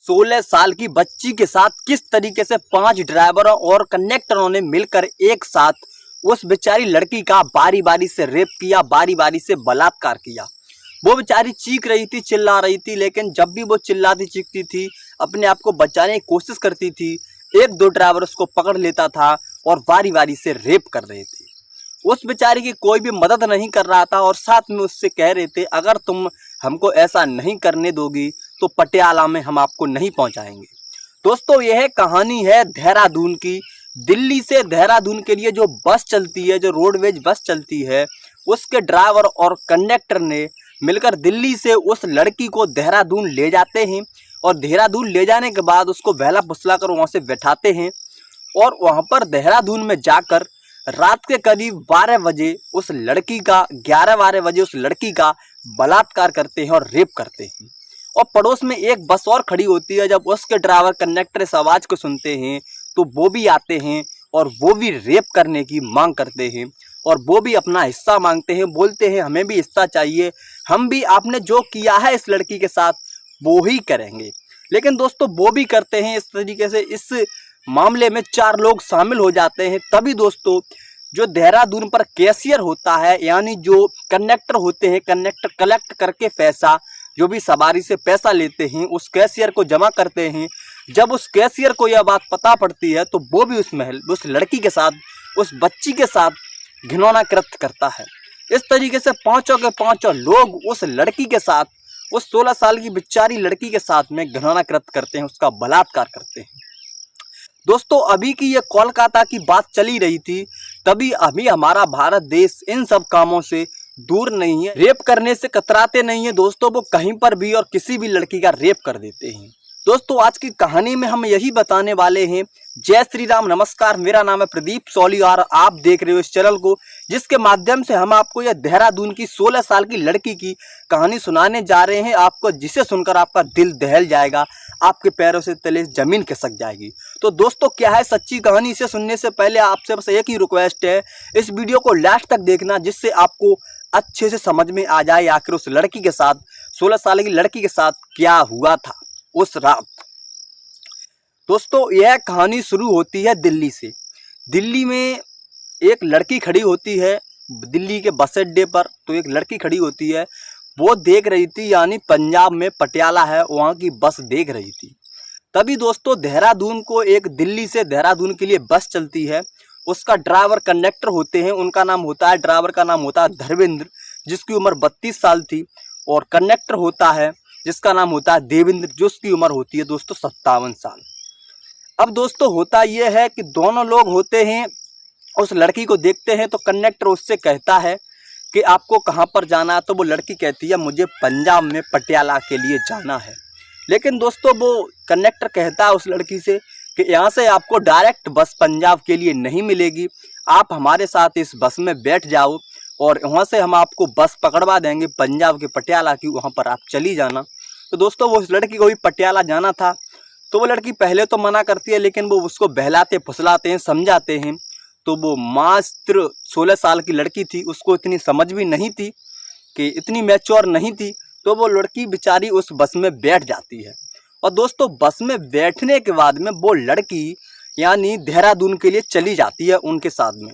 16 साल की बच्ची के साथ किस तरीके से 5 ड्राइवरों और कंडक्टरों ने मिलकर एक साथ उस बेचारी लड़की का बारी बारी से रेप किया, बारी बारी से बलात्कार किया। वो बेचारी चीख रही थी, चिल्ला रही थी, लेकिन जब भी वो चिल्लाती चीखती थी, अपने आप को बचाने की कोशिश करती थी, एक दो ड्राइवर उसको पकड़ लेता था और बारी बारी से रेप कर रहे थे। उस बेचारी की कोई भी मदद नहीं कर रहा था और साथ में उससे कह रहे थे, अगर तुम हमको ऐसा नहीं करने दोगी तो पटियाला में हम आपको नहीं पहुंचाएंगे। दोस्तों, यह कहानी है देहरादून की। दिल्ली से देहरादून के लिए जो बस चलती है, जो रोडवेज बस चलती है, उसके ड्राइवर और कंडक्टर ने मिलकर दिल्ली से उस लड़की को देहरादून ले जाते हैं और देहरादून ले जाने के बाद उसको बहला फुसला कर वहाँ से बैठाते हैं और वहाँ पर देहरादून में जाकर रात के करीब 12 बजे उस लड़की का 11-12 बजे उस लड़की का बलात्कार करते हैं और रेप करते हैं। और पड़ोस में एक बस और खड़ी होती है। जब उसके ड्राइवर कंडक्टर इस आवाज़ को सुनते हैं तो वो भी आते हैं और वो भी रेप करने की मांग करते हैं और वो भी अपना हिस्सा मांगते हैं, बोलते हैं हमें भी हिस्सा चाहिए, हम भी आपने जो किया है इस लड़की के साथ वो ही करेंगे। लेकिन दोस्तों, वो भी करते हैं इस तरीके से। इस मामले में 4 लोग शामिल हो जाते हैं। तभी दोस्तों, जो देहरादून पर कैशियर होता है, यानी जो कंडक्टर होते हैं, कंडक्टर कलेक्ट करके पैसा, जो भी सवारी से पैसा लेते हैं, उस कैशियर को जमा करते हैं। जब उस कैशियर को यह बात पता पड़ती है तो वो भी उस लड़की के साथ, उस बच्ची के साथ घिनौना कृत्य करता है। इस तरीके से पांचों के पांचों लोग उस लड़की के साथ, उस 16 साल की बेचारी लड़की के साथ में घिनौना कृत्य करते हैं, उसका बलात्कार करते हैं। दोस्तों, अभी की ये कोलकाता की बात चली रही थी, तभी अभी हमारा भारत देश इन सब कामों से दूर नहीं है, रेप करने से कतराते नहीं है। दोस्तों, वो कहीं पर भी और किसी भी लड़की का रेप कर देते हैं। दोस्तों, आज की कहानी में हम यही बताने वाले हैं। जय श्री राम, नमस्कार। मेरा नाम है प्रदीप सोली और आप देख रहे हो इस चैनल को, जिसके माध्यम से हम आपको यह देहरादून की 16 साल की लड़की की कहानी सुनाने जा रहे हैं, आपको जिसे सुनकर आपका दिल दहल जाएगा, आपके पैरों से तले जमीन खिसक जाएगी। तो दोस्तों, क्या है सच्ची कहानी, इसे सुनने से पहले आपसे बस एक ही रिक्वेस्ट है, इस वीडियो को लास्ट तक देखना, जिससे आपको अच्छे से समझ में आ जाए आखिर उस लड़की के साथ, 16 साल की लड़की के साथ क्या हुआ था उस रात। दोस्तों, यह कहानी शुरू होती है दिल्ली से। दिल्ली में एक लड़की खड़ी होती है, दिल्ली के बस अड्डे पर। तो एक लड़की खड़ी होती है, वो देख रही थी, यानी पंजाब में पटियाला है, वहाँ की बस देख रही थी। तभी दोस्तों, देहरादून को एक दिल्ली से देहरादून के लिए बस चलती है। उसका ड्राइवर कंडक्टर होते हैं, उनका नाम होता है, ड्राइवर का नाम होता है धर्मेंद्र, जिसकी उम्र 32 साल थी, और कंडक्टर होता है जिसका नाम होता है देवेंद्र, जिसकी उम्र होती है दोस्तों 57 साल। अब दोस्तों, होता यह है कि दोनों लोग होते हैं, उस लड़की को देखते हैं तो कंडक्टर उससे कहता है कि आपको कहाँ पर जाना है। तो वो लड़की कहती है मुझे पंजाब में पटियाला के लिए जाना है। लेकिन दोस्तों, वो कंडक्टर कहता है उस लड़की से कि यहाँ से आपको डायरेक्ट बस पंजाब के लिए नहीं मिलेगी, आप हमारे साथ इस बस में बैठ जाओ और वहाँ से हम आपको बस पकड़वा देंगे पंजाब के पटियाला की, वहाँ पर आप चली जाना। तो दोस्तों, वो उस लड़की को भी पटियाला जाना था। तो वो लड़की पहले तो मना करती है, लेकिन वो उसको बहलाते फुसलाते हैं, समझाते हैं। तो वो मात्र 16 साल की लड़की थी, उसको इतनी समझ भी नहीं थी, कि इतनी मैच्योर नहीं थी। तो वो लड़की बेचारी उस बस में बैठ जाती है। और दोस्तों, बस में बैठने के बाद में वो लड़की यानी देहरादून के लिए चली जाती है उनके साथ में।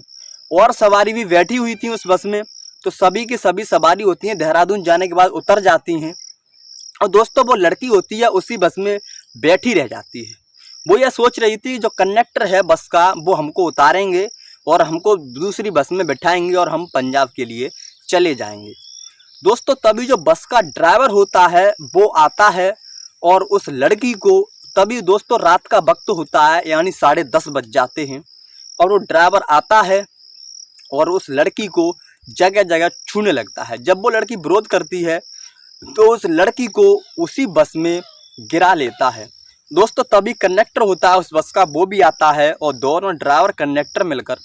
और सवारी भी बैठी हुई थी उस बस में। तो सभी की सभी सवारी होती हैं, देहरादून जाने के बाद उतर जाती हैं। और दोस्तों, वो लड़की होती है उसी बस में बैठी रह जाती है। वो यह सोच रही थी जो कंडक्टर है बस का, वो हमको उतारेंगे और हमको दूसरी बस में बैठाएंगे और हम पंजाब के लिए चले जाएंगे। दोस्तों, तभी जो बस का ड्राइवर होता है वो आता है और उस लड़की को, तभी दोस्तों रात का वक्त होता है, यानी 10:30 बज जाते हैं, और वो ड्राइवर आता है और उस लड़की को जगह जगह छूने लगता है। जब वो लड़की विरोध करती है तो उस लड़की को उसी बस में गिरा लेता है। दोस्तों, तभी कंडक्टर होता है उस बस का, वो भी आता है और दोनों ड्राइवर कंडक्टर मिलकर,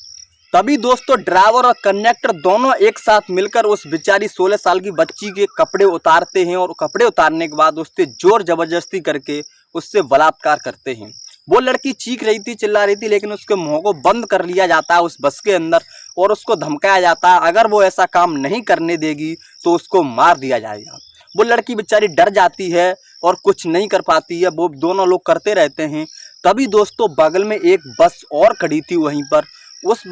तभी दोस्तों ड्राइवर और कंडक्टर दोनों एक साथ मिलकर उस बेचारी 16 साल की बच्ची के कपड़े उतारते हैं। और कपड़े उतारने के बाद उससे जोर जबरदस्ती करके उससे बलात्कार करते हैं। वो लड़की चीख रही थी, चिल्ला रही थी, लेकिन उसके मुंह को बंद कर लिया जाता है उस बस के अंदर और उसको धमकाया जाता है, अगर वो ऐसा काम नहीं करने देगी तो उसको मार दिया जाएगा। वो लड़की बेचारी डर जाती है और कुछ नहीं कर पाती है, वो दोनों लोग करते रहते हैं। तभी दोस्तों बगल में एक बस और खड़ी थी वहीं पर। उस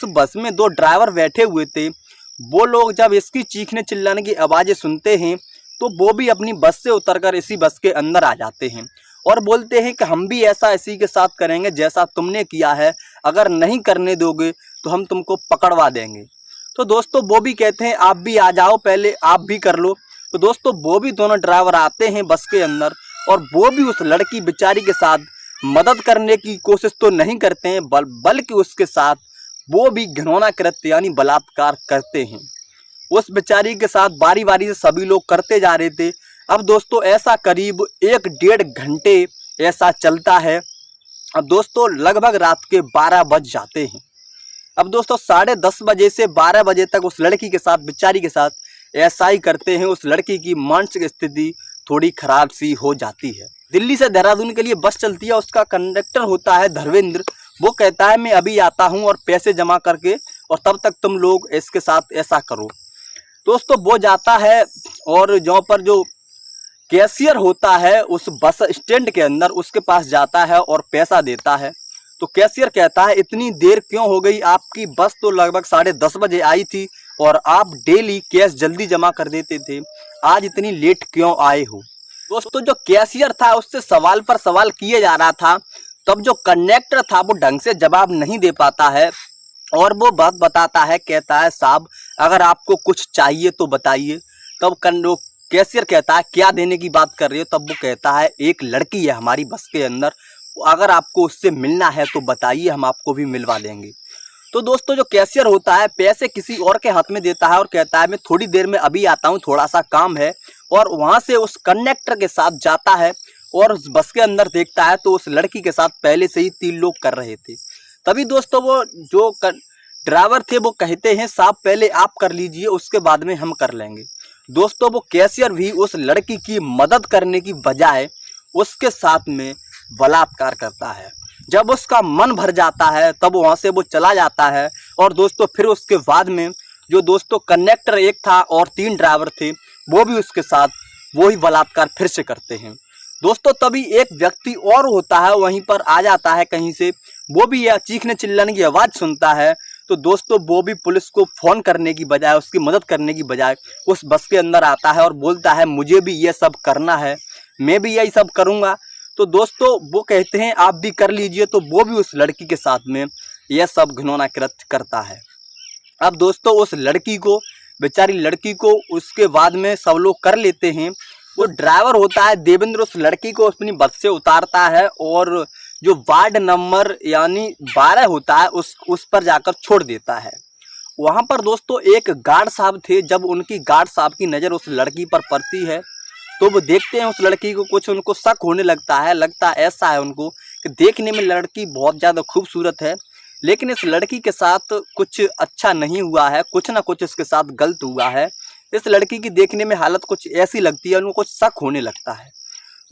बस में दो ड्राइवर बैठे हुए थे। वो लोग जब इसकी चीखने चिल्लाने की आवाज़ें सुनते हैं तो वो भी अपनी बस से उतरकर इसी बस के अंदर आ जाते हैं और बोलते हैं कि हम भी ऐसा इसी के साथ करेंगे जैसा तुमने किया है, अगर नहीं करने दोगे तो हम तुमको पकड़वा देंगे। तो दोस्तों वो भी कहते हैं आप भी आ जाओ, पहले आप भी कर लो। तो दोस्तों वो भी दोनों ड्राइवर आते हैं बस के अंदर और वो भी उस लड़की बेचारी के साथ मदद करने की कोशिश तो नहीं करते हैं, बल्कि उसके साथ वो भी घिनौना कृत्य यानी बलात्कार करते हैं। उस बेचारी के साथ बारी बारी से सभी लोग करते जा रहे थे। अब दोस्तों ऐसा करीब 1-1.5 घंटे ऐसा चलता है। अब दोस्तों लगभग रात के 12 बज जाते हैं। अब दोस्तों 10:30 बजे से 12 बजे तक उस लड़की के साथ, बेचारी के साथ ऐसा ही करते हैं। उस लड़की की मानसिक स्थिति थोड़ी खराब सी हो जाती है। दिल्ली से देहरादून के लिए बस चलती है, उसका कंडक्टर होता है धर्मेंद्र। वो कहता है मैं अभी आता हूँ और पैसे जमा करके, और तब तक तुम लोग इसके साथ ऐसा करो। दोस्तों वो जाता है और जहाँ पर जो कैशियर होता है उस बस स्टैंड के अंदर, उसके पास जाता है और पैसा देता है। तो कैशियर कहता है इतनी देर क्यों हो गई, आपकी बस तो लगभग 10:30 बजे आई थी और आप डेली कैश जल्दी जमा कर देते थे, आज इतनी लेट क्यों आए हो। दोस्तों जो कैशियर था उससे सवाल पर सवाल किए जा रहा था। तब जो कंडक्टर था वो ढंग से जवाब नहीं दे पाता है और वो बात बताता है, कहता है साहब अगर आपको कुछ चाहिए तो बताइए। तब कैशियर कहता है क्या देने की बात कर रहे हो। तब वो कहता है एक लड़की है हमारी बस के अंदर, अगर आपको उससे मिलना है तो बताइए, हम आपको भी मिलवा देंगे। तो दोस्तों जो कैशियर होता है पैसे किसी और के हाथ में देता है और कहता है मैं थोड़ी देर में अभी आता हूँ, थोड़ा सा काम है। और वहाँ से उस कंडक्टर के साथ जाता है और उस बस के अंदर देखता है तो उस लड़की के साथ पहले से ही 3 लोग कर रहे थे। तभी दोस्तों वो जो ड्राइवर थे वो कहते हैं साहब पहले आप कर लीजिए, उसके बाद में हम कर लेंगे। दोस्तों वो कैशियर भी उस लड़की की मदद करने की बजाय उसके साथ में बलात्कार करता है। जब उसका मन भर जाता है तब वहाँ से वो चला जाता है। और दोस्तों फिर उसके बाद में जो दोस्तों कंडक्टर एक था और 3 ड्राइवर थे वो भी उसके साथ वही बलात्कार फिर से करते हैं। दोस्तों तभी एक व्यक्ति और होता है वहीं पर आ जाता है कहीं से, वो भी यह चीखने चिल्लाने की आवाज़ सुनता है। तो दोस्तों वो भी पुलिस को फ़ोन करने की बजाय, उसकी मदद करने की बजाय उस बस के अंदर आता है और बोलता है मुझे भी ये सब करना है, मैं भी यही सब करूँगा। तो दोस्तों वो कहते हैं आप भी कर लीजिए। तो वो भी उस लड़की के साथ में यह सब घिनौना कृत्य करता है। अब दोस्तों उस लड़की को, बेचारी लड़की को उसके बाद में सब लोग कर लेते हैं। वो ड्राइवर होता है देवेंद्र उस लड़की को अपनी बस से उतारता है और जो वार्ड नंबर यानी 12 होता है उस पर जाकर छोड़ देता है। वहाँ पर दोस्तों एक गार्ड साहब थे। जब उनकी गार्ड साहब की नज़र उस लड़की पर पड़ती है तो वो देखते हैं उस लड़की को, कुछ उनको शक होने लगता है। ऐसा है उनको कि देखने में लड़की बहुत ज़्यादा खूबसूरत है, लेकिन इस लड़की के साथ कुछ अच्छा नहीं हुआ है, कुछ ना कुछ इसके साथ गलत हुआ है। इस लड़की की देखने में हालत कुछ ऐसी लगती है, उनको कुछ शक होने लगता है।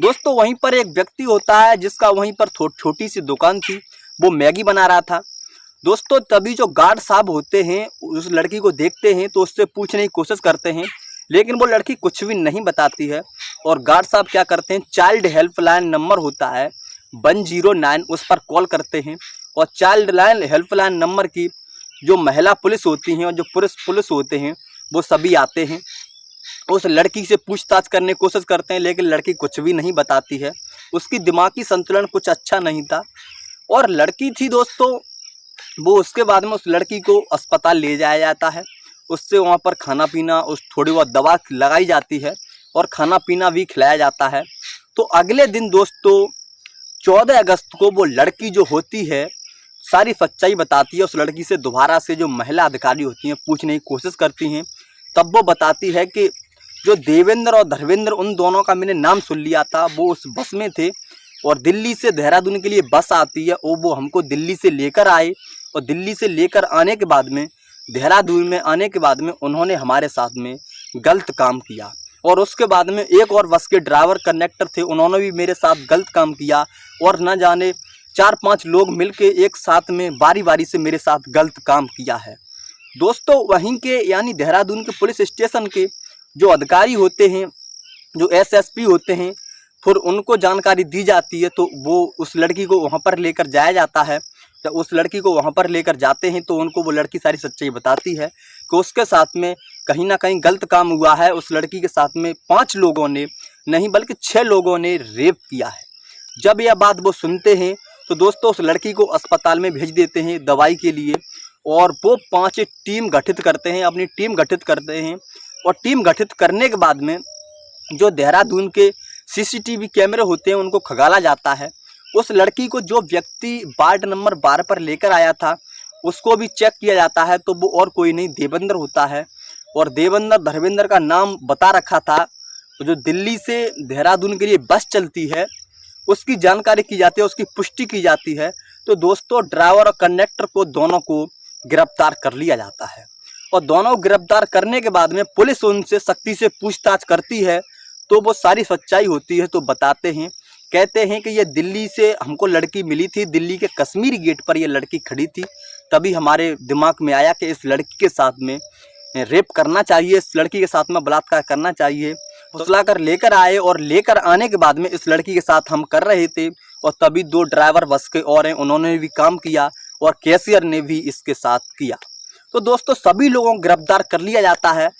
दोस्तों वहीं पर एक व्यक्ति होता है जिसका वहीं पर छोटी सी दुकान थी, वो मैगी बना रहा था। दोस्तों तभी जो गार्ड साहब होते हैं उस लड़की को देखते हैं तो उससे पूछने की कोशिश करते हैं, लेकिन वो लड़की कुछ भी नहीं बताती है। और गार्ड साहब क्या करते हैं, चाइल्ड हेल्पलाइन नंबर होता है 109, उस पर कॉल करते हैं। और चाइल्ड लाइन हेल्पलाइन नंबर की जो महिला पुलिस होती हैं और जो पुलिस होते हैं वो सभी आते हैं, उस लड़की से पूछताछ करने की कोशिश करते हैं, लेकिन लड़की कुछ भी नहीं बताती है। उसकी दिमागी संतुलन कुछ अच्छा नहीं था और लड़की थी दोस्तों वो। उसके बाद में उस लड़की को अस्पताल ले जाया जाता है, उससे वहाँ पर खाना पीना, उस थोड़ी बहुत दवा लगाई जाती है और खाना पीना भी खिलाया जाता है। तो अगले दिन दोस्तों 14 अगस्त को वो लड़की जो होती है सारी सच्चाई बताती है। उस लड़की से दोबारा से जो महिला अधिकारी होती हैं पूछने की कोशिश करती हैं, तब वो बताती है कि जो देवेंद्र और धर्मेंद्र, उन दोनों का मैंने नाम सुन लिया था, वो उस बस में थे और दिल्ली से देहरादून के लिए बस आती है और वो हमको दिल्ली से लेकर आए। और दिल्ली से लेकर आने के बाद में, देहरादून में आने के बाद में उन्होंने हमारे साथ में गलत काम किया। और उसके बाद में एक और बस के ड्राइवर कंडक्टर थे, उन्होंने भी मेरे साथ गलत काम किया और न जाने 4-5 लोग मिलके एक साथ में बारी बारी से मेरे साथ गलत काम किया है। दोस्तों वहीं के यानी देहरादून के पुलिस स्टेशन के जो अधिकारी होते हैं जो एसएसपी होते हैं, फिर उनको जानकारी दी जाती है, तो वो उस लड़की को वहाँ पर लेकर जाया जाता है। जब उस लड़की को वहाँ पर लेकर जाते हैं तो उनको वो लड़की सारी सच्चाई बताती है कि उसके साथ में कहीं ना कहीं गलत काम हुआ है। उस लड़की के साथ में 5 लोगों ने नहीं बल्कि 6 लोगों ने रेप किया है। जब यह बात वो सुनते हैं तो दोस्तों उस लड़की को अस्पताल में भेज देते हैं दवाई के लिए, और वो 5 टीम गठित करते हैं, अपनी टीम गठित करते हैं। और टीम गठित करने के बाद में जो देहरादून के सीसीटीवी कैमरे होते हैं उनको खंगाला जाता है। उस लड़की को जो व्यक्ति वार्ड नंबर 12 पर लेकर आया था उसको भी चेक किया जाता है, तो वो और कोई नहीं देवेंद्र होता है। और देवेंद्र धर्मेंद्र का नाम बता रखा था। तो जो दिल्ली से देहरादून के लिए बस चलती है उसकी जानकारी की जाती है, उसकी पुष्टि की जाती है। तो दोस्तों ड्राइवर और कंडक्टर को दोनों को गिरफ्तार कर लिया जाता है। और दोनों गिरफ्तार करने के बाद में पुलिस उनसे सख्ती से पूछताछ करती है, तो वो सारी सच्चाई होती है तो बताते हैं। कहते हैं कि ये दिल्ली से हमको लड़की मिली थी, दिल्ली के कश्मीरी गेट पर ये लड़की खड़ी थी, तभी हमारे दिमाग में आया कि इस लड़की के साथ में रेप करना चाहिए, इस लड़की के साथ में बलात्कार करना चाहिए। फुसला कर लेकर आए, और लेकर आने के बाद में इस लड़की के साथ हम कर रहे थे, और तभी 2 ड्राइवर बस के और हैं, उन्होंने भी काम किया और कैशियर ने भी इसके साथ किया। तो दोस्तों सभी लोगों को गिरफ्तार कर लिया जाता है,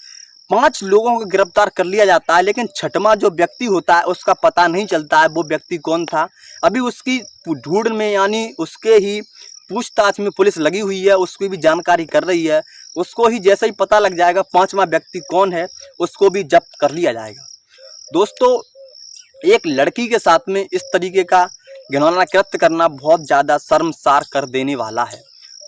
5 लोगों को गिरफ्तार कर लिया जाता है, लेकिन 6वां जो व्यक्ति होता है उसका पता नहीं चलता है वो व्यक्ति कौन था। अभी उसकी ढूंढ में यानी उसके ही पूछताछ में पुलिस लगी हुई है, उसकी भी जानकारी कर रही है। उसको ही जैसे ही पता लग जाएगा 5वां व्यक्ति कौन है उसको भी जब्त कर लिया जाएगा। दोस्तों एक लड़की के साथ में इस तरीके का घिनौना कृत्य करना बहुत ज़्यादा शर्मसार कर देने वाला है।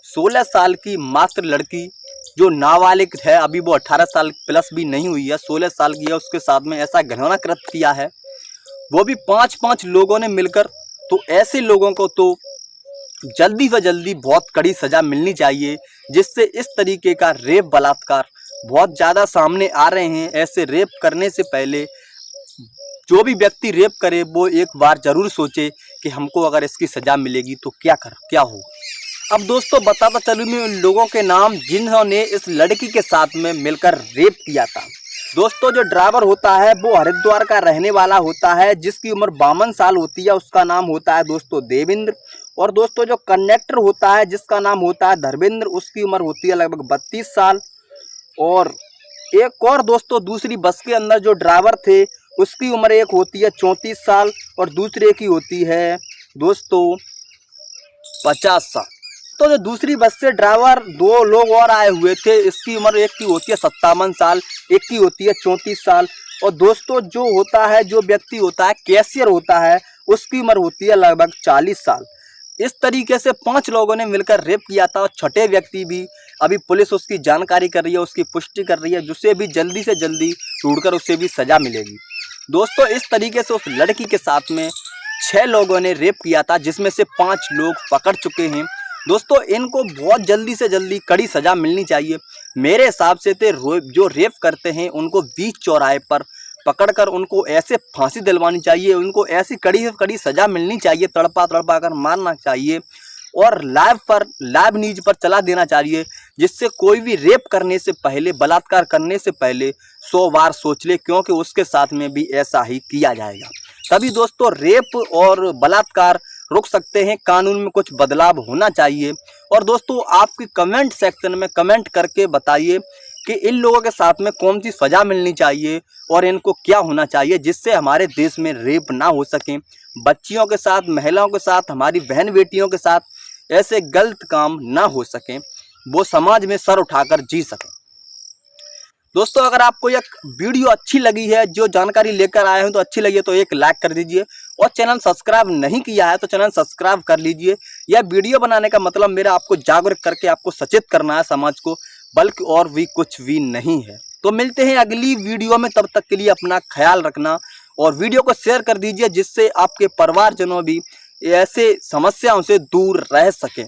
16 साल की मात्र लड़की जो नाबालिग है, अभी वो 18 साल प्लस भी नहीं हुई है, 16 साल की है, उसके साथ में ऐसा घिनौना कृत्य किया है, वो भी 5-5 लोगों ने मिलकर। तो ऐसे लोगों को तो जल्दी से जल्दी बहुत कड़ी सज़ा मिलनी चाहिए, जिससे इस तरीके का रेप बलात्कार बहुत ज़्यादा सामने आ रहे हैं। ऐसे रेप करने से पहले जो भी व्यक्ति रेप करे वो एक बार ज़रूर सोचे कि हमको अगर इसकी सज़ा मिलेगी तो क्या होगा। अब दोस्तों बताता चलूँ मैं उन लोगों के नाम जिन्होंने इस लड़की के साथ में मिलकर रेप किया था। दोस्तों जो ड्राइवर होता है वो हरिद्वार का रहने वाला होता है, जिसकी उम्र 52 साल होती है, उसका नाम होता है दोस्तों देवेंद्र। और दोस्तों जो कंडक्टर होता है जिसका नाम होता है धर्मेंद्र, उसकी उम्र होती है लगभग 32 साल। और एक और दोस्तों दूसरी बस के अंदर जो ड्राइवर थे उसकी उम्र एक होती है 34 साल और दूसरे की होती है दोस्तों 50 साल। तो जो दूसरी बस से ड्राइवर 2 लोग और आए हुए थे, इसकी उम्र एक की होती है 57 साल, एक की होती है 34 साल। और दोस्तों जो होता है, जो व्यक्ति होता है कैशियर होता है, उसकी उम्र होती है लगभग 40 साल। इस तरीके से 5 लोगों ने मिलकर रेप किया था। और 6ठे व्यक्ति भी अभी पुलिस उसकी जानकारी कर रही है, उसकी पुष्टि कर रही है, जिससे भी जल्दी से जल्दी ढूंढकर उसे भी सजा मिलेगी। दोस्तों इस तरीके से उस लड़की के साथ में 6 लोगों ने रेप किया था, जिसमें से 5 लोग पकड़ चुके हैं। दोस्तों इनको बहुत जल्दी से जल्दी कड़ी सज़ा मिलनी चाहिए। मेरे हिसाब से तो जो रेप करते हैं उनको बीच चौराहे पर पकड़कर उनको ऐसे फांसी दिलवानी चाहिए, उनको ऐसी कड़ी से कड़ी सज़ा मिलनी चाहिए, तड़पा तड़पा कर मारना चाहिए, और लाइव न्यूज पर चला देना चाहिए, जिससे कोई भी रेप करने से पहले, बलात्कार करने से पहले 100 बार सोच ले, क्योंकि उसके साथ में भी ऐसा ही किया जाएगा। तभी दोस्तों रेप और बलात्कार रुक सकते हैं, कानून में कुछ बदलाव होना चाहिए। और दोस्तों आपकी कमेंट सेक्शन में कमेंट करके बताइए कि इन लोगों के साथ में कौन सी सज़ा मिलनी चाहिए और इनको क्या होना चाहिए, जिससे हमारे देश में रेप ना हो सके। बच्चियों के साथ, महिलाओं के साथ, हमारी बहन बेटियों के साथ ऐसे गलत काम ना हो सकें, वो समाज में सर उठाकर जी सकें। दोस्तों अगर आपको यह वीडियो अच्छी लगी है, जो जानकारी लेकर आए हैं तो अच्छी लगी है, तो एक लाइक कर दीजिए, और चैनल सब्सक्राइब नहीं किया है तो चैनल सब्सक्राइब कर लीजिए। यह वीडियो बनाने का मतलब मेरा आपको जागरूक करके आपको सचेत करना है समाज को, बल्कि और भी कुछ भी नहीं है। तो मिलते हैं अगली वीडियो में, तब तक के लिए अपना ख्याल रखना और वीडियो को शेयर कर दीजिए, जिससे आपके परिवारजनों भी ऐसे समस्याओं से दूर रह सकें।